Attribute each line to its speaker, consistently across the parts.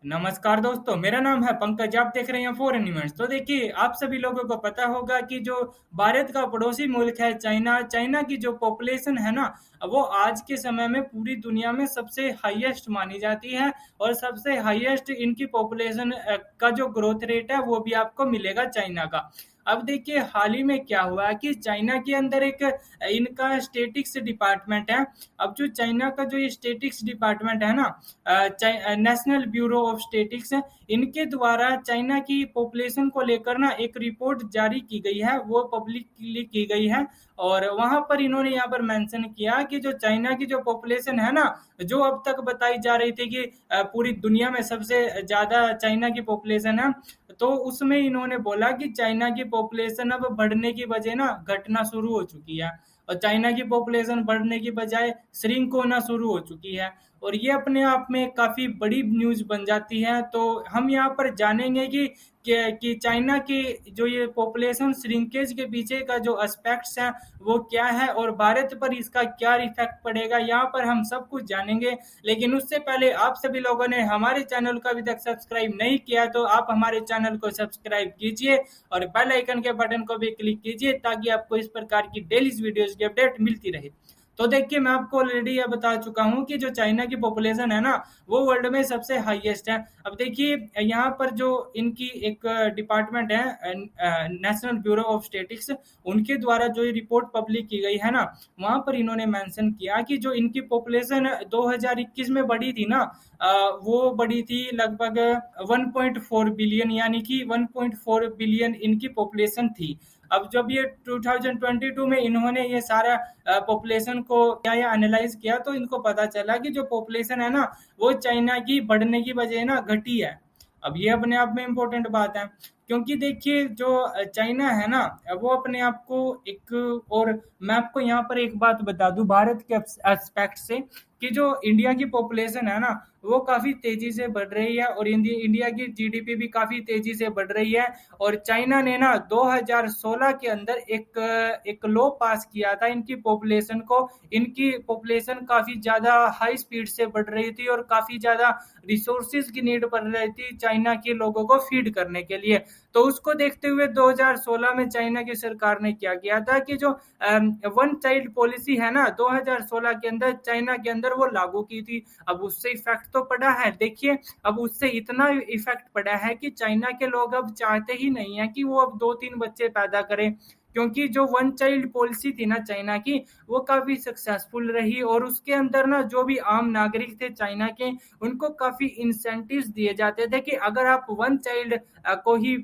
Speaker 1: नमस्कार दोस्तों, मेरा नाम है पंकज। आप देख रहे हैं फॉरेन इवेंट्स। तो देखिए, आप सभी लोगों को पता होगा कि जो भारत का पड़ोसी मुल्क है चाइना, चाइना की जो पॉपुलेशन है ना, वो आज के समय में पूरी दुनिया में सबसे हाईएस्ट मानी जाती है। और सबसे हाईएस्ट इनकी पॉपुलेशन का जो ग्रोथ रेट है वो भी आपको मिलेगा चाइना का। अब देखिए, हाल ही में क्या हुआ है कि चाइना के अंदर एक इनका स्टेटिक्स डिपार्टमेंट है। अब जो चाइना का जो ये स्टेटिक्स डिपार्टमेंट है ना, नेशनल ब्यूरो ऑफ स्टेटिक्स, इनके द्वारा चाइना की पॉपुलेशन को लेकर ना एक रिपोर्ट जारी की गई है, वो पब्लिकली की गई है। और वहां पर इन्होंने यहाँ पर मेंशन किया कि जो चाइना की जो पॉपुलेशन है ना, जो अब तक बताई जा रही थी कि पूरी दुनिया में सबसे ज्यादा चाइना की पॉपुलेशन है, तो उसमें इन्होंने बोला कि चाइना की पॉपुलेशन अब बढ़ने की बजाय ना घटना शुरू हो चुकी है। और चाइना की पॉपुलेशन बढ़ने की बजाय श्रिंक होना शुरू हो चुकी है। और ये अपने आप में काफी बड़ी न्यूज बन जाती है। तो हम यहाँ पर जानेंगे कि चाइना की जो ये पॉपुलेशन श्रिंकेज के पीछे का जो एस्पेक्ट्स हैं वो क्या है, और भारत पर इसका क्या इफेक्ट पड़ेगा, यहाँ पर हम सब कुछ जानेंगे। लेकिन उससे पहले आप सभी लोगों ने हमारे चैनल को अभी तक सब्सक्राइब नहीं किया तो आप हमारे चैनल को सब्सक्राइब कीजिए और बेल आइकन के बटन को भी क्लिक कीजिए, ताकि आपको इस प्रकार की डेली वीडियोस की अपडेट मिलती रहे। तो देखिए, मैं आपको ऑलरेडी यह बता चुका हूं कि जो चाइना की पॉपुलेशन है ना, वो वर्ल्ड में सबसे हाईएस्ट है। अब देखिए, यहाँ पर जो इनकी एक डिपार्टमेंट है, नेशनल ब्यूरो ऑफ स्टेटिक्स, उनके द्वारा जो ये रिपोर्ट पब्लिक की गई है ना, वहां पर इन्होंने मेंशन किया कि जो इनकी पॉपुलेशन 2021 में बढ़ी थी ना, वो बढ़ी थी लगभग 1.4 बिलियन, यानी कि 1.4 बिलियन इनकी पॉपुलेशन थी। अब जब ये 2022 में इन्होंने ये सारा पॉपुलेशन को क्या या एनालाइज किया, तो इनको पता चला कि जो पॉपुलेशन है ना, वो चाइना की बढ़ने की वजह ना घटी है। अब ये अपने आप में इम्पोर्टेंट बात है, क्योंकि देखिए, जो चाइना है ना, वो अपने आप को एक, और मैं आपको यहाँ पर एक बात बता दूं भारत के एस्पेक्ट से, कि जो इंडिया की पॉपुलेशन है ना, वो काफी तेजी से बढ़ रही है, और इंडिया की जीडीपी भी काफी तेजी से बढ़ रही है। और चाइना ने ना 2016 के अंदर एक लॉ पास किया था इनकी पॉपुलेशन को। इनकी पॉपुलेशन काफी ज्यादा हाई स्पीड से बढ़ रही थी और काफी ज्यादा रिसोर्सेज की नीड पड़ रही थी चाइना के लोगों को फीड करने के लिए। तो उसको देखते हुए 2016 में चाइना की सरकार ने क्या किया था कि जो वन चाइल्ड पॉलिसी है ना, 2016 के अंदर चाइना के अंदर वो लागू की थी। अब उससे इफेक्ट तो पड़ा है। देखिए, अब उससे इतना इफेक्ट पड़ा है कि चाइना के लोग अब चाहते ही नहीं है कि वो अब 2-3 बच्चे पैदा करें, क्योंकि जो वन चाइल्ड पॉलिसी थी ना चाइना की, वो काफी सक्सेसफुल रही। और उसके अंदर ना जो भी आम नागरिक थे चाइना के, उनको काफी इंसेंटिव्स दिए जाते थे कि अगर आप वन चाइल्ड को ही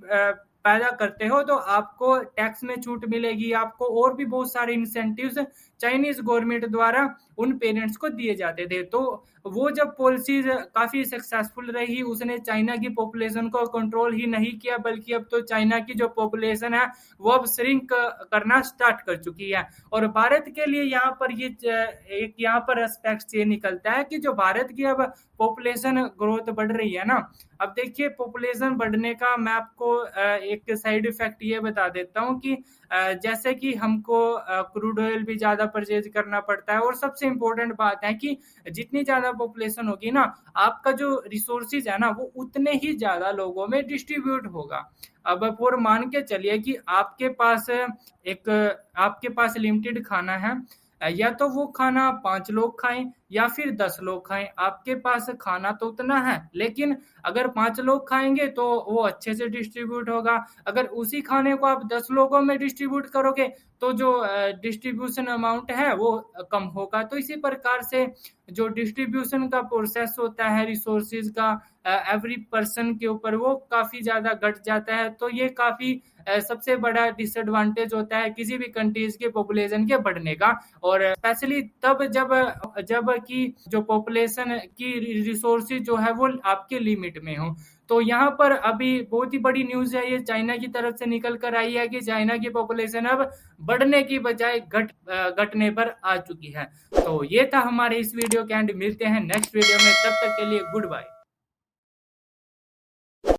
Speaker 1: पैदा करते हो तो आपको टैक्स में छूट मिलेगी, आपको और भी बहुत सारे इंसेंटिव्स चाइनीज गवर्नमेंट द्वारा उन पेरेंट्स को दिए जाते थे। तो वो जब पॉलिसीज काफी सक्सेसफुल रही, उसने चाइना की पॉपुलेशन को कंट्रोल ही नहीं किया, बल्कि अब तो चाइना की जो पॉपुलेशन है वो अब श्रिंक करना स्टार्ट कर चुकी है। और भारत के लिए यहाँ पर ये एक यहाँ पर एस्पेक्ट ये निकलता है कि जो भारत की अब पॉपुलेशन ग्रोथ बढ़ रही है ना, अब देखिए, पॉपुलेशन बढ़ने का मैं आपको एक साइड इफेक्ट ये बता देता हूँ कि जैसे कि हमको क्रूड ऑयल भी ज्यादा परचेज करना पड़ता है। और सबसे इम्पोर्टेंट बात है कि जितनी ज्यादा पॉपुलेशन होगी ना, आपका जो रिसोर्सेज है ना, वो उतने ही ज्यादा लोगों में डिस्ट्रीब्यूट होगा। अब और मान के चलिए कि आपके पास लिमिटेड खाना है, या तो वो खाना 5 लोग खाएं या फिर 10 लोग खाएं। आपके पास खाना तो उतना है, लेकिन अगर 5 लोग खाएंगे तो वो अच्छे से डिस्ट्रीब्यूट होगा। अगर उसी खाने को आप 10 लोगों में डिस्ट्रीब्यूट करोगे तो जो डिस्ट्रीब्यूशन अमाउंट है वो कम होगा। तो इसी प्रकार से जो डिस्ट्रीब्यूशन का प्रोसेस होता है रिसोर्सेज का एवरी पर्सन के ऊपर, वो काफी ज्यादा घट जाता है। तो ये काफी सबसे बड़ा डिसएडवांटेज होता है किसी भी कंट्रीज के पॉपुलेशन के बढ़ने का। और स्पेशली तब जब कि जो पॉपुलेशन की रिसोर्सेज जो है वो आपके लिमिट में हो। तो यहाँ पर अभी बहुत ही बड़ी न्यूज है, ये चाइना की तरफ से निकल कर आई है कि चाइना की पॉपुलेशन अब बढ़ने की बजाय घटने पर आ चुकी है। तो ये था हमारे इस वीडियो के एंड। मिलते हैं नेक्स्ट वीडियो में, तब तक के लिए गुड बाय।